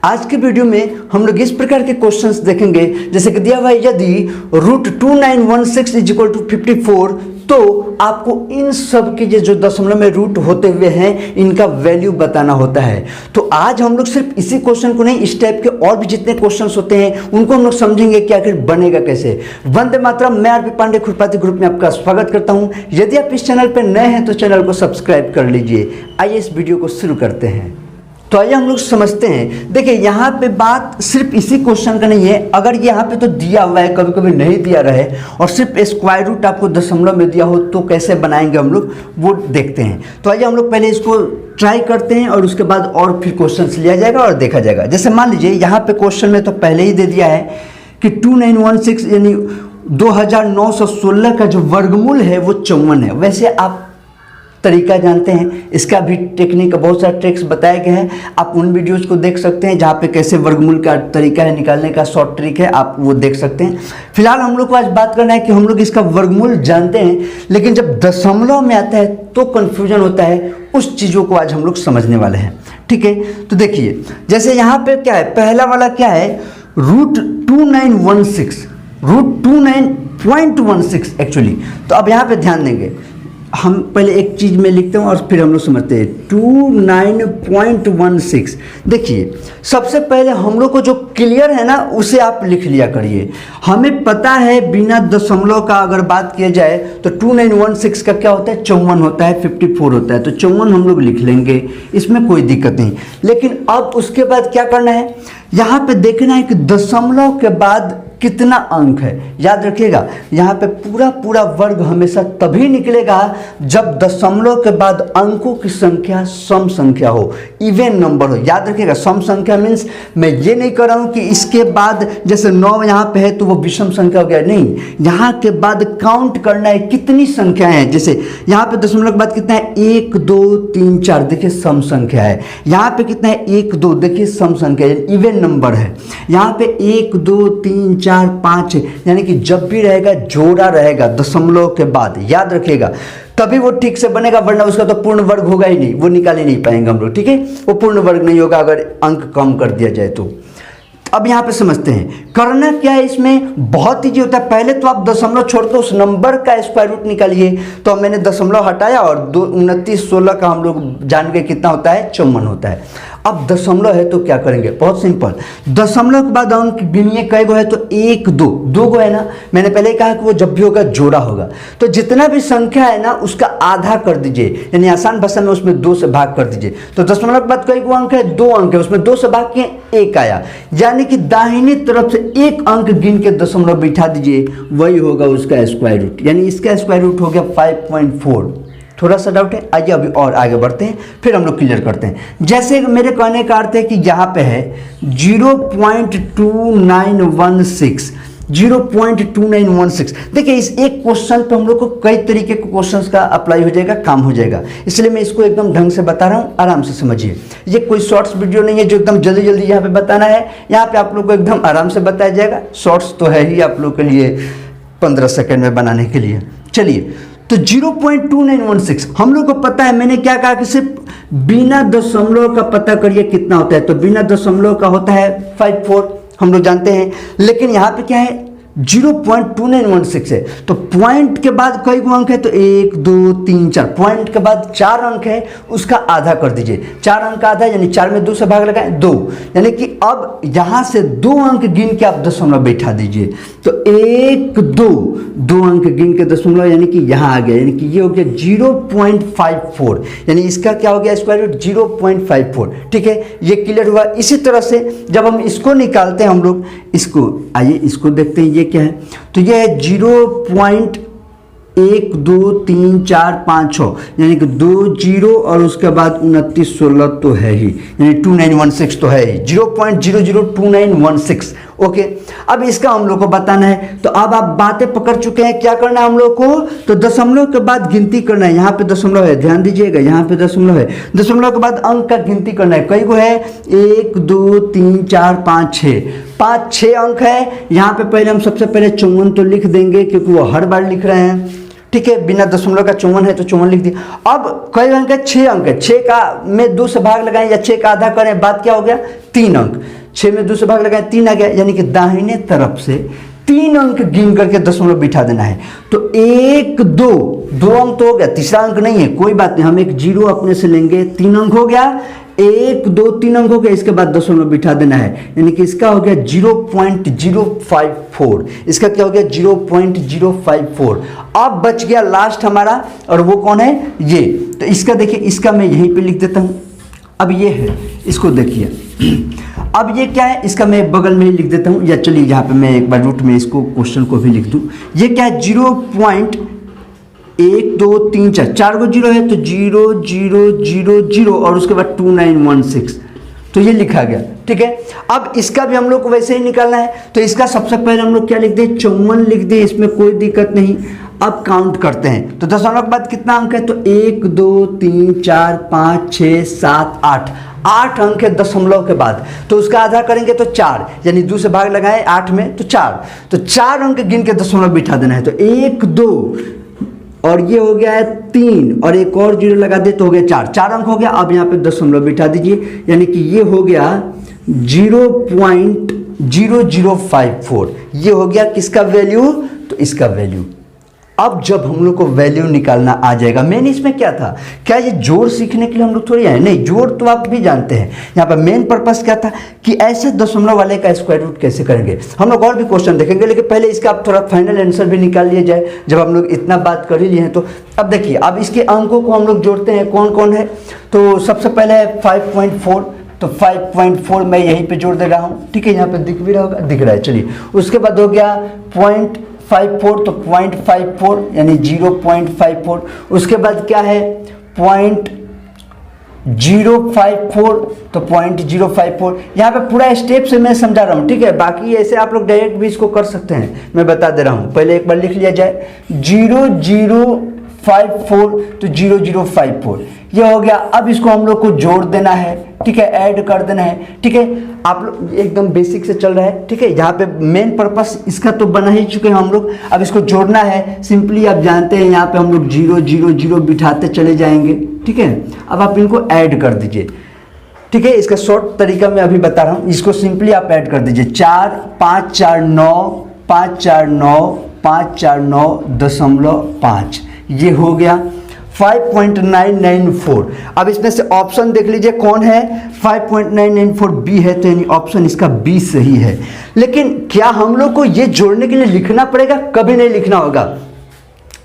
आज के वीडियो में हम लोग इस प्रकार के क्वेश्चंस देखेंगे, जैसे कि दिया हुआ है यदि √2916 इज इक्वल टू 54, तो आपको इन सब के जो दशमलव में रूट होते हुए हैं इनका वैल्यू बताना होता है। तो आज हम लोग सिर्फ इसी क्वेश्चन को नहीं, इस टाइप के और भी जितने क्वेश्चंस होते हैं उनको हम लोग समझेंगे कि आखिर बनेगा कैसे। वंदे मातरम। मैं आरपी पांडे खुरपाती ग्रुप में आपका स्वागत करता हूं। यदि आप इस चैनल पर नए हैं तो चैनल को सब्सक्राइब कर लीजिए। आइए इस वीडियो को शुरू करते हैं। तो आइए हम लोग समझते हैं। देखिए यहाँ पे बात सिर्फ इसी क्वेश्चन का नहीं है, अगर यहाँ पे तो दिया हुआ है, कभी कभी नहीं दिया रहे और सिर्फ स्क्वायर रूट आपको दशमलव में दिया हो तो कैसे बनाएंगे हम लोग वो देखते हैं। तो आइए हम लोग पहले इसको ट्राई करते हैं और उसके बाद और फिर क्वेश्चन लिया जाएगा और देखा जाएगा। जैसे मान लीजिए यहाँ पे क्वेश्चन में तो पहले ही दे दिया है कि 2916 यानी 2916 का जो वर्गमूल है वो 54 है। वैसे आप तरीका जानते हैं, इसका भी टेक्निक, बहुत सारे ट्रिक्स बताए गए हैं, आप उन वीडियोस को देख सकते हैं जहाँ पे कैसे वर्गमूल का तरीका है निकालने का, शॉर्ट ट्रिक है, आप वो देख सकते हैं। फिलहाल हम लोग को आज बात करना है कि हम लोग इसका वर्गमूल जानते हैं, लेकिन जब दशमलव में आता है तो कन्फ्यूजन होता है। उस चीज़ों को आज हम लोग समझने वाले हैं। ठीक है, तो देखिए जैसे यहाँ पे क्या है, पहला वाला क्या है, √2916, √29.16 एक्चुअली। तो अब यहाँ पे ध्यान देंगे, हम पहले एक चीज़ में लिखते हैं और फिर हम लोग समझते हैं 29.16। देखिए सबसे पहले हम लोग को जो क्लियर है ना उसे आप लिख लिया करिए। हमें पता है बिना दशमलव का अगर बात किया जाए तो 2916 का क्या होता है, 54 होता है, 54 होता है, तो 54 हम लोग लिख लेंगे, इसमें कोई दिक्कत नहीं। लेकिन अब उसके बाद क्या करना है, यहाँ पे देखना है कि दशमलव के बाद कितना अंक है। याद रखिएगा यहाँ पे पूरा वर्ग हमेशा तभी निकलेगा जब दशमलव के बाद अंकों की संख्या सम संख्या हो, इवन नंबर हो। याद रखिएगा सम संख्या मीन्स मैं ये नहीं कर रहा हूँ कि इसके बाद जैसे 9 यहाँ पे है तो वो विषम संख्या हो गया, नहीं, यहाँ के बाद काउंट करना है कितनी संख्याएं हैं। जैसे यहाँ पे दशमलव के बाद कितना है, 1 2 3 4, देखिए सम संख्या है। यहाँ पे कितना है, 1 2, देखिए सम संख्या है, इवन नंबर है। यहाँ पे 1 2 3 4 5, यानी कि जब भी रहेगा जोड़ा रहेगा दशमलव के बाद, याद रखिएगा, तभी वो ठीक से बनेगा, वरना उसका तो पूर्ण वर्ग होगा ही नहीं, वो निकाल ही नहीं पाएंगे हम लोग। ठीक है, वो पूर्ण वर्ग नहीं होगा अगर अंक कम कर दिया जाए तो। अब यहाँ पे समझते हैं करना क्या है। इसमें बहुत ईजी होता है, पहले तो आप दशमलव छोड़कर उस नंबर का स्क्वायर रूट निकालिए। तो मैंने दशमलव हटाया और 2916 का हम लोग जान गए कितना होता है, 54 होता है। अब दशमलव है तो क्या करेंगे, बहुत सिंपल, दशमलव के बाद अंक गिनिए, कई गो है तो 1 2, 2 गो है ना। मैंने पहले ही कहा कि वो जब भी होगा जोड़ा होगा, तो जितना भी संख्या है ना उसका आधा कर दीजिए, यानी आसान भाषा में उसमें 2 से भाग कर दीजिए। तो दशमलव के बाद कई गो अंक है, 2 अंक है, उसमें 2 से भाग किए 1 आया, यानी कि दाहिनी तरफ से 1 अंक गिन के दशमलव बिठा दीजिए, वही होगा उसका स्क्वायर रूट, यानी इसका स्क्वायर रूट हो गया 5.4। थोड़ा सा डाउट है, आइए अभी और आगे बढ़ते हैं, फिर हम लोग क्लियर करते हैं। जैसे मेरे कहने का अर्थ है कि यहाँ पे है 0.2916, देखिए इस एक क्वेश्चन पे हम लोग को कई तरीके के क्वेश्चंस का अप्लाई हो जाएगा, काम हो जाएगा, इसलिए मैं इसको एकदम ढंग से बता रहा हूँ, आराम से समझिए। ये कोई शॉर्ट्स वीडियो नहीं है जो एकदम जल्दी जल्दी यहाँ पे बताना है, यहाँ पे आप लोग को एकदम आराम से बताया जाएगा। शॉर्ट्स तो है ही आप लोग के लिए 15 सेकेंड में बनाने के लिए। चलिए, तो 0.2916 हम लोग को पता है, मैंने क्या कहा कि सिर्फ बिना दशमलव का पता करिए कितना होता है, तो बिना दशमलव का होता है 54, हम लोग जानते हैं। लेकिन यहाँ पे क्या है, 0.2916 है, तो पॉइंट के बाद कई गो अंक है, तो 1 2 3 4, पॉइंट के बाद 4 अंक है, उसका आधा कर दीजिए। 4 अंक का आधा यानी 4 में 2 से भाग लगाएं 2, यानी कि अब यहाँ से 2 अंक गिन के आप दशमलव बैठा दीजिए। तो 1 2 अंक गिन के दशमलव, यानी कि यहाँ आ गया, यानी कि ये हो गया 0.54, यानी इसका क्या हो गया, स्क्वायर रूट 0.54। ठीक है, ये क्लियर हुआ। इसी तरह से जब हम इसको निकालते हैं हम लोग इसको, आइए इसको देखते हैं, ये क्या है, तो ये है 0.1 2 3 4 5 6, यानी कि 2 0 और उसके बाद 2916 तो है ही, यानी 2916 तो है ही, 0.002916। ओके, अब इसका हम लोग को बताना है। तो अब आप बातें पकड़ चुके हैं, क्या करना है हम लोग को, तो दशमलव के बाद गिनती करना है। यहाँ पे दशमलव है, ध्यान दीजिएगा, यहाँ पे दशमलव है, दशमलव के बाद अंक का गिनती करना है। कई गो है, 1 2 3 4 5 6, 5 6 अंक है। यहाँ पे पहले हम सबसे पहले 54 तो लिख देंगे क्योंकि वो हर बार लिख रहे हैं। ठीक है, बिना दशमलव का 54 है तो 54 लिख दिया। अब कई अंक है, 6 अंक है, 6 का में 2 से भाग लगाएं या 6 का आधा करें, बात क्या हो गया, 3 अंक। 6 में 2 से भाग लगाएं, 3 आ गया, यानी कि दाहिने तरफ से 3 अंक गिन करके दशमलव बिठा देना है। तो 1 2 2 अंक तो हो गया, तीसरा अंक नहीं है, कोई बात नहीं, हम एक 0 अपने से लेंगे, 3 अंक हो गया, 1 2 3 अंक हो गया, इसके बाद दशमलव बिठा देना है, यानी कि इसका हो गया 0.054, इसका क्या हो गया 0.054। अब बच गया लास्ट हमारा, और वो कौन है, ये। तो इसका देखिए, इसका मैं यहीं पे लिख देता हूं। अब ये है, इसको देखिए, अब ये क्या है, इसका मैं बगल में ही लिख देता हूं, या चलिए यहाँ पे मैं एक बार रूट में इसको क्वेश्चन को भी लिख दूं। ये क्या है, 0.1 2 3 4, 4 को 0 है तो 0 0 0 0 और उसके बाद 2916, तो ये लिखा गया, ठीक है। अब इसका भी हम लोग को वैसे ही निकालना है, तो इसका सबसे पहले हम लोग क्या लिख दें, 54 लिख दें, इसमें कोई दिक्कत नहीं। अब काउंट करते हैं, तो दशमलव के बाद कितना अंक है, तो 1 2 3 4 5 6 7 8, 8 अंक है दशमलव के बाद, तो उसका आधा करेंगे तो 4, यानी 2 से भाग लगाए 8 में तो 4, तो 4 अंक गिन के दशमलव बिठा देना है। तो 1 2 और ये हो गया है 3 और एक और 0 लगा दे तो हो गया 4, 4 अंक हो गया। अब यहाँ पे दशमलव बिठा दीजिए, यानी कि ये हो गया 0.0054, ये हो गया किसका वैल्यू, तो इसका वैल्यू। अब जब हम लोग को वैल्यू निकालना आ जाएगा, मेन इसमें क्या था, क्या ये जोड़ सीखने के लिए हम लोग थोड़ी आए, नहीं, जोड़ तो आप भी जानते हैं। यहाँ पर मेन पर्पस क्या था कि ऐसे दशमलव वाले का स्क्वायर रूट कैसे करेंगे, हम लोग और भी क्वेश्चन देखेंगे, लेकिन पहले इसका आप थोड़ा फाइनल आंसर भी निकाल लिया जाए, जब हम लोग इतना बात कर ही लिए हैं। तो अब देखिए, अब इसके अंकों को हम लोग जोड़ते हैं, कौन कौन है। तो सबसे पहले है 5.4, तो 5.4 मैं यहीं पे जोड़ दे रहा हूँ, ठीक है, यहाँ पे दिख भी रहा होगा, दिख रहा है, चलिए। उसके बाद हो गया 0.54, तो 0.54 यानी 0.54। उसके बाद क्या है 0.054, तो 0.054। यहाँ पे पूरा स्टेप से मैं समझा रहा हूँ, ठीक है, बाकी ऐसे आप लोग डायरेक्ट भी इसको कर सकते हैं, मैं बता दे रहा हूँ। पहले एक बार लिख लिया जाए, 0054 तो 0054 ये हो गया। अब इसको हम लोग को जोड़ देना है, ठीक है, ऐड कर देना है, ठीक है। आप लोग एकदम बेसिक से चल रहा है, ठीक है, यहाँ पे मेन पर्पस इसका तो बना ही चुके हैं हम लोग। अब इसको जोड़ना है, सिंपली आप जानते हैं यहाँ पे हम लोग 0 0 0 बिठाते चले जाएंगे, ठीक है। अब आप इनको ऐड कर दीजिए, ठीक है, इसका शॉर्ट तरीका मैं अभी बता रहा हूँ, इसको सिंपली आप ऐड कर दीजिए। 4 5 4 9 5 4 9 5 4 9.5, ये हो गया 5.994। अब इसमें से ऑप्शन देख लीजिए कौन है, 5.994 बी है, तो यानी ऑप्शन इसका बी सही है। लेकिन क्या हम लोग को ये जोड़ने के लिए लिखना पड़ेगा, कभी नहीं लिखना होगा।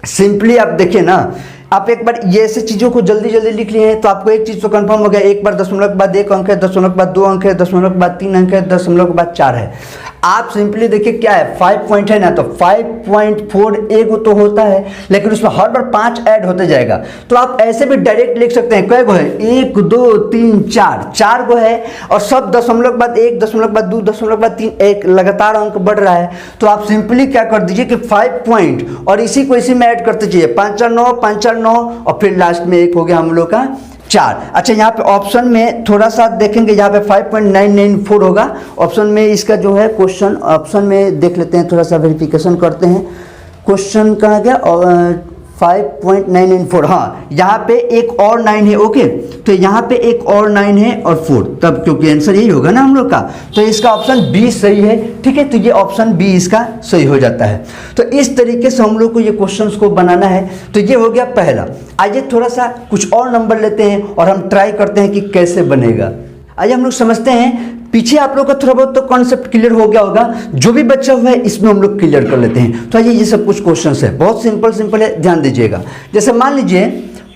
सिंपली आप देखिए ना, आप एक बार ये ऐसे चीज़ों को जल्दी जल्दी लिख लिए हैं तो आपको एक चीज़ तो कंफर्म हो गया, एक बार दशमलव के बाद 1 अंक है, दशमलव के बाद 2 अंक है, दशमलव के बाद 3 अंक है, दशमलव के बाद 4 है। आप सिंपली देखिए क्या है, 5 पॉइंट है ना, तो 5.4 एक तो होता है, लेकिन उसमें हर बार 5 ऐड होते जाएगा। तो आप ऐसे भी डायरेक्ट लिख सकते हैं, कै गो है, 1 2 3 4, 4 गो है, और सब दशमलव के बाद 1, दशमलव के बाद 2, दशमलव के बाद 3, एक लगातार अंक बढ़ रहा है। तो आप सिंपली क्या कर दीजिए कि 5 पॉइंट और इसी को इसी में ऐड करते जाइए, 5 4 9 5 4 9 और फिर लास्ट में एक हो गया हम लोग का 4। अच्छा, यहाँ पे ऑप्शन में थोड़ा सा देखेंगे, यहाँ पे 5.994 होगा ऑप्शन में, इसका जो है क्वेश्चन ऑप्शन में देख लेते हैं, थोड़ा सा वेरिफिकेशन करते हैं। क्वेश्चन कहाँ गया, 5.994, हाँ, यहाँ पे एक और 9 है, ओके, तो यहाँ पे एक और 9 है और 4, तब क्योंकि आंसर यही होगा ना हम लोग का, तो इसका ऑप्शन बी सही है, ठीक है। तो ये ऑप्शन बी इसका सही हो जाता है। तो इस तरीके से हम लोग को ये क्वेश्चंस को बनाना है। तो ये हो गया पहला। आइए थोड़ा सा कुछ और नंबर लेते हैं और हम ट्राई करते हैं कि कैसे बनेगा। आइए हम लोग समझते हैं, पीछे आप लोग का थोड़ा बहुत तो कॉन्सेप्ट क्लियर हो गया होगा, जो भी बचा हुआ है इसमें हम लोग क्लियर कर लेते हैं। तो आइए, ये सब कुछ क्वेश्चंस है, बहुत सिंपल सिंपल है, ध्यान दीजिएगा। जैसे मान लीजिए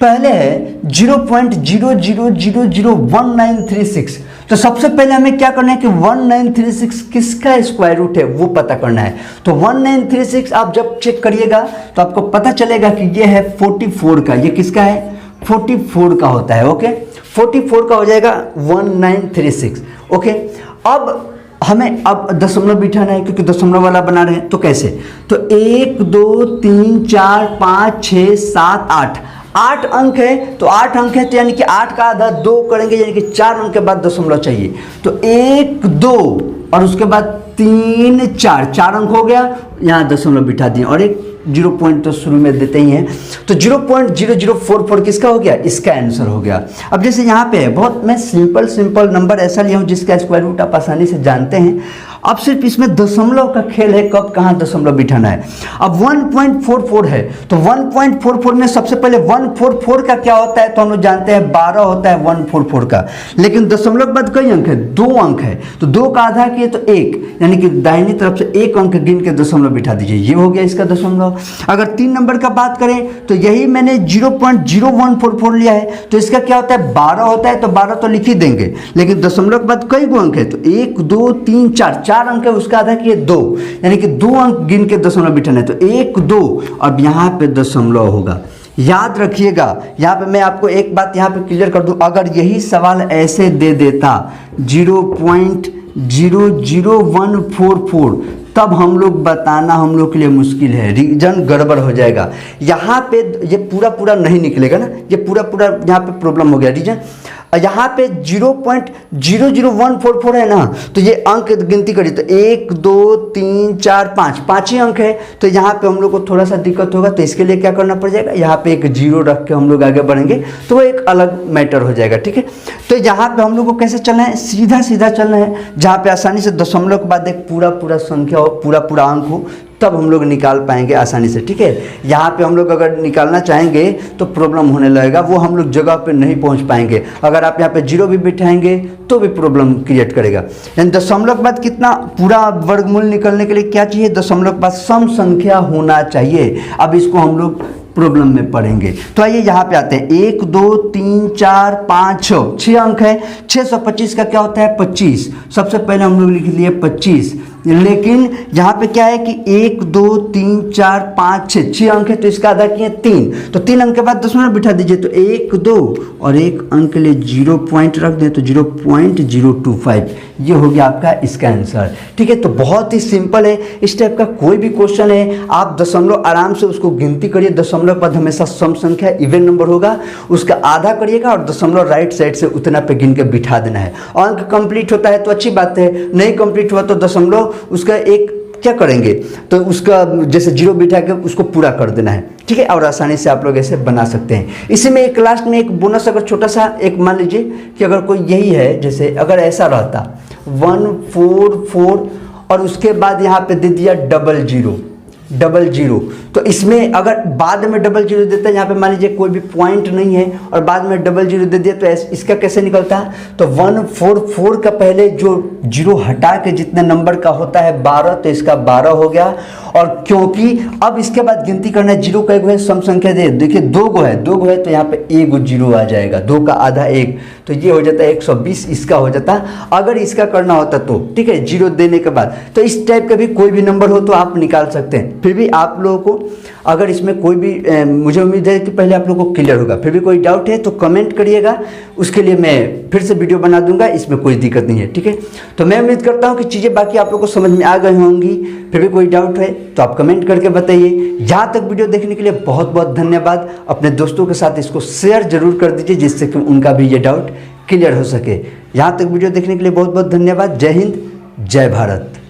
पहले है 0.00001936, तो सबसे पहले हमें क्या करना है कि 1936 किसका स्क्वायर रूट है वो पता करना है। तो 1936 आप जब चेक करिएगा तो आपको पता चलेगा कि ये है 44 का, ये किसका है, 44 का होता है, ओके, 44 का हो जाएगा 1936, ओके। अब हमें अब दशमलव बिठाना है, क्योंकि दशमलव वाला बना रहे हैं, तो कैसे, तो 1 2 3 4 5 6 7 8, 8 अंक है, तो 8 अंक है, तो यानी कि 8 का आधा 2 करेंगे, यानी कि 4 अंक के बाद दशमलव चाहिए। तो 1 2 और उसके बाद 3 4, 4 अंक हो गया, यहाँ दशमलव बिठा दिए, और एक जीरो पॉइंट तो शुरू में देते ही हैं। तो 0.0044 किसका हो गया, इसका आंसर हो गया। अब जैसे यहाँ पे बहुत मैं सिंपल नंबर ऐसा लिया हूँ जिसका स्क्वायर रूट आप आसानी से जानते हैं। अब सिर्फ इसमें दशमलव का खेल है, कब कहाँ दशमलव बिठाना है। अब 1.44 है तो 1.44 में सबसे पहले 144 का क्या होता है, तो हम लोग जानते हैं 12 होता है 144 का। लेकिन दशमलव के बाद कई अंक है, 2 अंक है, तो 2 का आधा किए तो 1, यानी कि दाहिनी तरफ से 1 अंक गिन के दशमलव बिठा दीजिए, ये हो गया इसका दशमलव। अगर 3 नंबर का बात करें तो यही मैंने 0.0144 लिया है, तो इसका क्या होता है, 12 होता है, तो 12 तो लिख ही देंगे। लेकिन दशमलव के बाद कई गो अंक है, तो 1 2 3 4 अंक है, उसका आधा किए 2, यानी कि 2 अंक गिन के दशमलव बिठाना है, तो 1 2, अब यहाँ पे दशमलव होगा। याद रखिएगा, यहाँ पे मैं आपको एक बात यहाँ पे क्लियर कर दूं, अगर यही सवाल ऐसे दे देता 0.00144 तब हम लोग बताना हम लोग के लिए मुश्किल है, रीजन गड़बड़ हो जाएगा। यहाँ पे ये पूरा नहीं निकलेगा ना, ये पूरा यहाँ पे प्रॉब्लम हो गया रीजन। यहाँ पे 0.00144 है ना, तो ये अंक गिनती करिए तो 1 2 3 4 5 ही अंक है, तो यहाँ पे हम लोग को थोड़ा सा दिक्कत होगा। तो इसके लिए क्या करना पड़ जाएगा, यहाँ पे एक 0 रख के हम लोग आगे बढ़ेंगे, तो वो एक अलग मैटर हो जाएगा, ठीक है। तो यहाँ पे हम लोग को कैसे चलना है, सीधा चलना है, जहाँ पे आसानी से दशमलव के बाद एक पूरा संख्या हो, पूरा अंक हो, तब हम लोग निकाल पाएंगे आसानी से, ठीक है। यहाँ पे हम लोग अगर निकालना चाहेंगे तो प्रॉब्लम होने लगेगा, वो हम लोग जगह पे नहीं पहुँच पाएंगे। अगर आप यहाँ पे 0 भी बिठाएंगे तो भी प्रॉब्लम क्रिएट करेगा। यानी दशमलव के बाद कितना, पूरा वर्गमूल निकलने के लिए क्या चाहिए, दशमलव के बाद सम संख्या होना चाहिए। अब इसको हम लोग प्रॉब्लम में पढ़ेंगे। तो आइए यहाँ पे आते हैं, 1 2 3 4 5 6 अंक है, 625 का क्या होता है, 25। सबसे पहले हम लोग लिख लिए 25, लेकिन यहाँ पे क्या है कि 1 2 3 4 5 6 अंक है, तो इसका आधा किए 3, तो 3 अंक के बाद दशमलव बिठा दीजिए, तो 1 2 और 1 अंक के लिए 0 पॉइंट रख दें, तो 0.025, ये हो गया आपका इसका आंसर, ठीक है। तो बहुत ही सिंपल है, इस टाइप का कोई भी क्वेश्चन है आप दशमलव आराम से उसको गिनती करिए, दशमलव के बाद हमेशा सम संख्या इवन नंबर होगा, उसका आधा करिएगा और दशमलव राइट साइड से उतना पे गिन के बिठा देना है। अंक कंप्लीट होता है तो अच्छी बात है, नहीं कंप्लीट हुआ तो दशमलव उसका एक क्या करेंगे, तो उसका जैसे 0 बिठा के उसको पूरा कर देना है, ठीक है। और आसानी से आप लोग ऐसे बना सकते हैं। इसी में एक लास्ट में एक बोनस, अगर छोटा सा एक मान लीजिए कि अगर कोई यही है, जैसे अगर ऐसा रहता 144 और उसके बाद यहाँ पे दे दिया 00, तो इसमें अगर बाद में 00 देता है, यहाँ पे मान लीजिए कोई भी पॉइंट नहीं है और बाद में 00 दे दिया, तो इसका कैसे निकलता है, तो 144 का पहले जो 0 हटा के जितने नंबर का होता है 12, तो इसका 12 हो गया। और क्योंकि अब इसके बाद गिनती करना है, 0 का एक है, सम संख्या दे, देखिए 2 गो है, तो यहाँ पे 1 0 आ जाएगा, 2 का आधा 1, तो ये हो जाता है 120, इसका हो जाता है। अगर इसका करना होता तो ठीक है, 0 देने के बाद, तो इस टाइप का भी कोई भी नंबर हो तो आप निकाल सकते हैं। फिर भी आप लोगों को अगर इसमें कोई भी मुझे उम्मीद है कि पहले आप लोगों को क्लियर होगा, फिर भी कोई डाउट है तो कमेंट करिएगा, उसके लिए मैं फिर से वीडियो बना दूंगा, इसमें कोई दिक्कत नहीं है, ठीक है। तो मैं उम्मीद करता हूं कि चीज़ें बाकी आप लोगों को समझ में आ गई होंगी। फिर भी कोई डाउट है तो आप कमेंट करके बताइए। यहाँ तक वीडियो देखने के लिए बहुत बहुत धन्यवाद। अपने दोस्तों के साथ इसको शेयर जरूर कर दीजिए, जिससे कि उनका भी ये डाउट क्लियर हो सके। यहाँ तक वीडियो देखने के लिए बहुत बहुत धन्यवाद। जय हिंद, जय भारत।